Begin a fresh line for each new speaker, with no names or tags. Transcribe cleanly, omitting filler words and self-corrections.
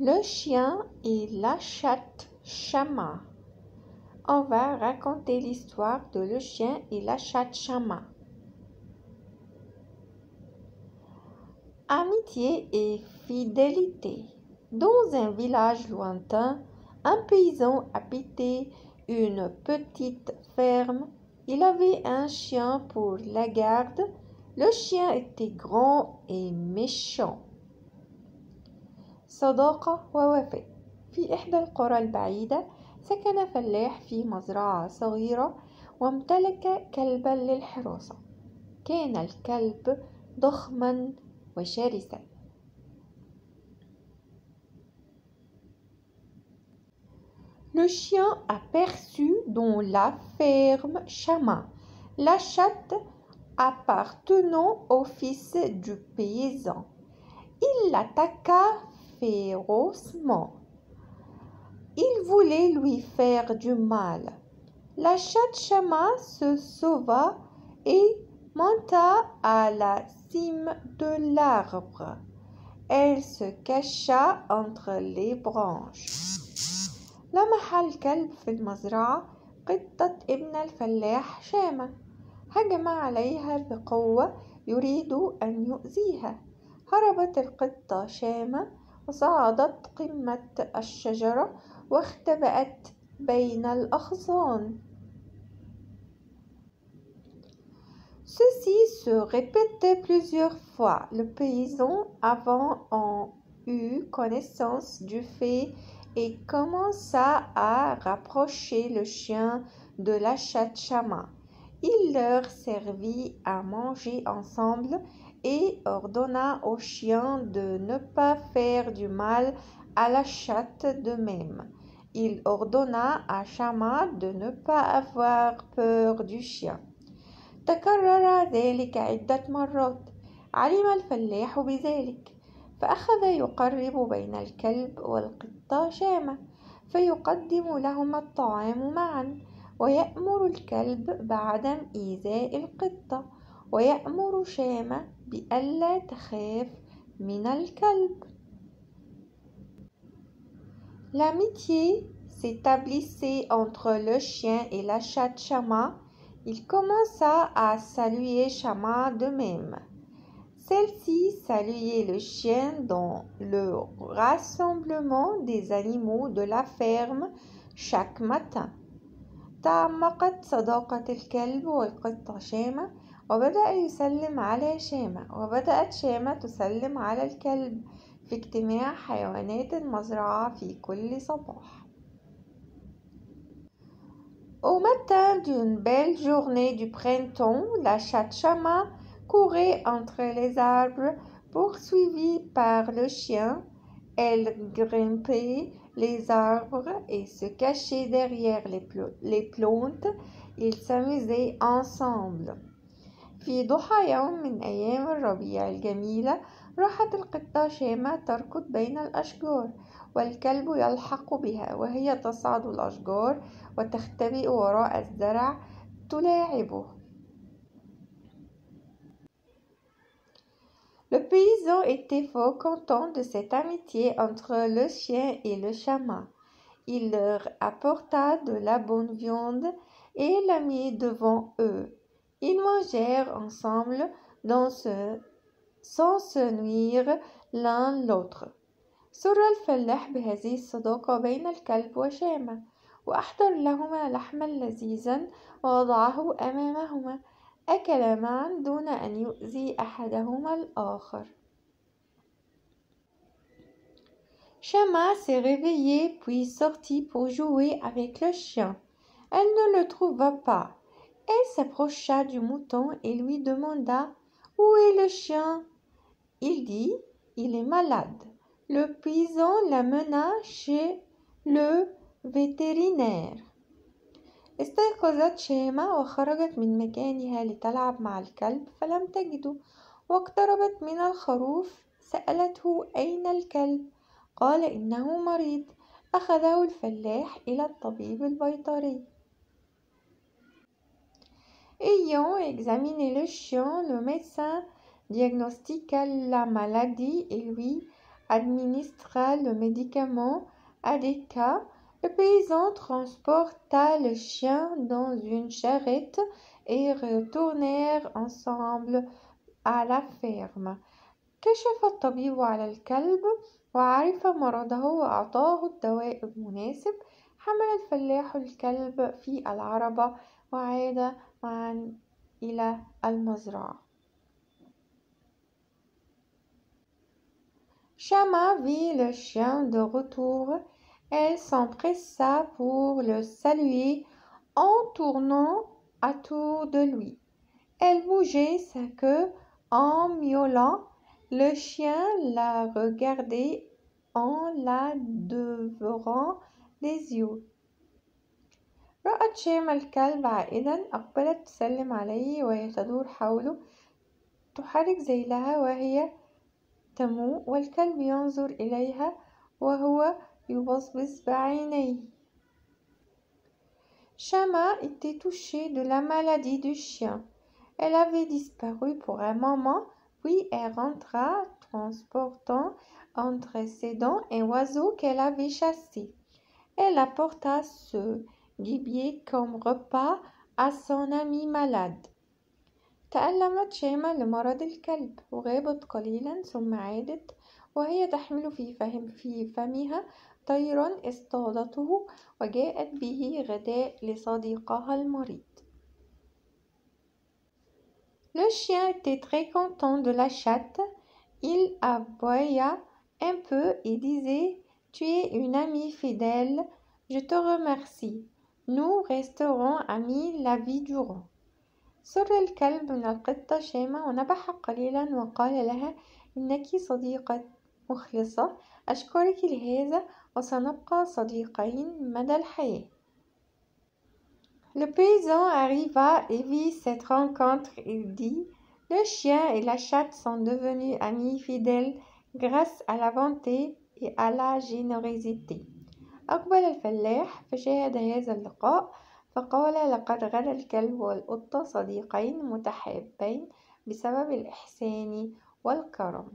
Le chien et la chatte Chama. On va raconter l'histoire de le chien et la chatte Chama. Amitié et fidélité. Dans un village lointain, un paysan habitait une petite ferme. Il avait un chien pour la garde. Le chien était grand et méchant. صداقة ووفاء. في إحدى القرى البعيدة سكن فلاح في مزرعة صغيرة وامتلك كلبا للحراسة. كان الكلب ضخما وشرسا. Le chien aperçut dans la ferme Chama la chatte appartenant au fils du paysan. Il l'attaqua férocement. Il voulait lui faire du mal. La chatte Chama se sauva et monta à la cime de l'arbre. Elle se cacha entre les branches. لمح الكلب في المزرعة قطة ابن الفلاح شامة. هجم عليها بقوة يريد أن يؤذيها. هربت القطة شامة وصعدت قمة الشجرة واختبأت بين الأغصان. Ceci se répétait plusieurs fois. Le paysan en eut connaissance du fait et commença à rapprocher le chien de la chatte Chama. Il leur servit à manger ensemble et ordonna au chien de ne pas faire du mal à la chatte de même. Il ordonna à Chama de ne pas avoir peur du chien. تكرر ذلك عدة مرات. علم الفلاح بذلك فأخذ يقرب بين الكلب والقطة شامة فيقدم لهما الطعام معا ويأمر الكلب بعدم إيذاء القطة ويأمر شامة بألا تخاف من الكلب. L'amitié s'établissait entre le chien et la chatte Chama. Il commença à saluer Chama de même. Celle-ci saluait le chien dans le rassemblement des animaux de la ferme chaque matin. تعمقت صداقة الكلب والقطة شامة وبدأ يسلم على شامة وبدأت شامة تسلم على الكلب في اجتماع حيوانات المزرعة في كل صباح. Au matin d'une belle journée du printemps, la chatte Chama courait entre les arbres poursuivie par le chien. Elle grimpait les arbres et se cachait derrière les plantes. Ils s'amusaient ensemble. في ضحى يوم من أيام الربيع الجميلة راحت القطة شامة تركض بين الأشجار والكلب يلحق بها وهي تصعد الأشجار وتختبئ وراء الزرع تلاعبه. Le paysan était fort content de cette amitié entre le chien et le chama. Il leur apporta de la bonne viande et la mit devant eux. Ils mangèrent ensemble sans se nuire l'un l'autre. سر الفلاح بهذه الصداقة بين الكلب وشامة وأحضر لهما لحما لذيذا ووضعه أمامهما. أكلا معا دون أن يؤذي أحدهما الآخر. Chama s'est réveillée puis sortit pour jouer avec le chien. Elle ne le trouva pas. Elle s'approcha du mouton et lui demanda « Où est le chien ?» Il dit « Il est malade ». Le paysan l'amena chez le vétérinaire. استيقظت شامة وخرجت من مكانها لتلعب مع الكلب فلم تجده واقتربت من الخروف. سألته أين الكلب؟ قال إنه مريض. أخذه الفلاح إلى الطبيب البيطري. Ayant examiné le chien, le médecin diagnostiqua la maladie et lui administra le médicament à des cas. Le paysan transporta le chien dans une charrette et retournèrent ensemble à la ferme. كشف الطبيب على الكلب وعرف مرضه وأعطاه الدواء المناسب. حمل الفلاح الكلب في العربة وعاد معا إلى المزرعة. Chama vit le chien de retour. Elle s'empressa pour le saluer en tournant autour de lui. Elle bougeait sa queue en miaulant. Le chien la regardait en la dévorant des yeux. رأت شيماء الكلب عائدا. أقبلت تسلم عليه وهي تدور حوله تحرك ذيلها وهي تموء والكلب ينظر إليها وهو يبصبص بعينيه. Chama était touchée de la maladie du chien. Elle avait disparu pour un moment, puis elle rentra transportant entre ses dents un oiseau qu'elle avait chassé. Elle apporta ce gibier comme repas à son ami malade. تألمت شيماء لمرض الكلب وغابت قليلا ثم عادت وهي تحمل في فمها طيرا اصطادته وجاءت به غداء لصديقها المريض. Le chien était très content de la chatte. Il aboya un peu et disait: Tu es une amie fidèle, je te remercie. Nous resterons amis la vie durant. سر الكلب من القطة شيماء ونبح قليلا وقال لها: إنك صديقة مخلصة، أشكرك لهذا وسنبقى صديقين مدى الحياة. Le paysan arriva et vit cette rencontre et dit: Le chien et la chatte sont devenus amis fidèles grâce à la bonté et à la générosité. أقبل الفلاح فشاهد هذا اللقاء فقال: لقد غدا الكلب والقطة صديقين متحابين بسبب الإحسان والكرم.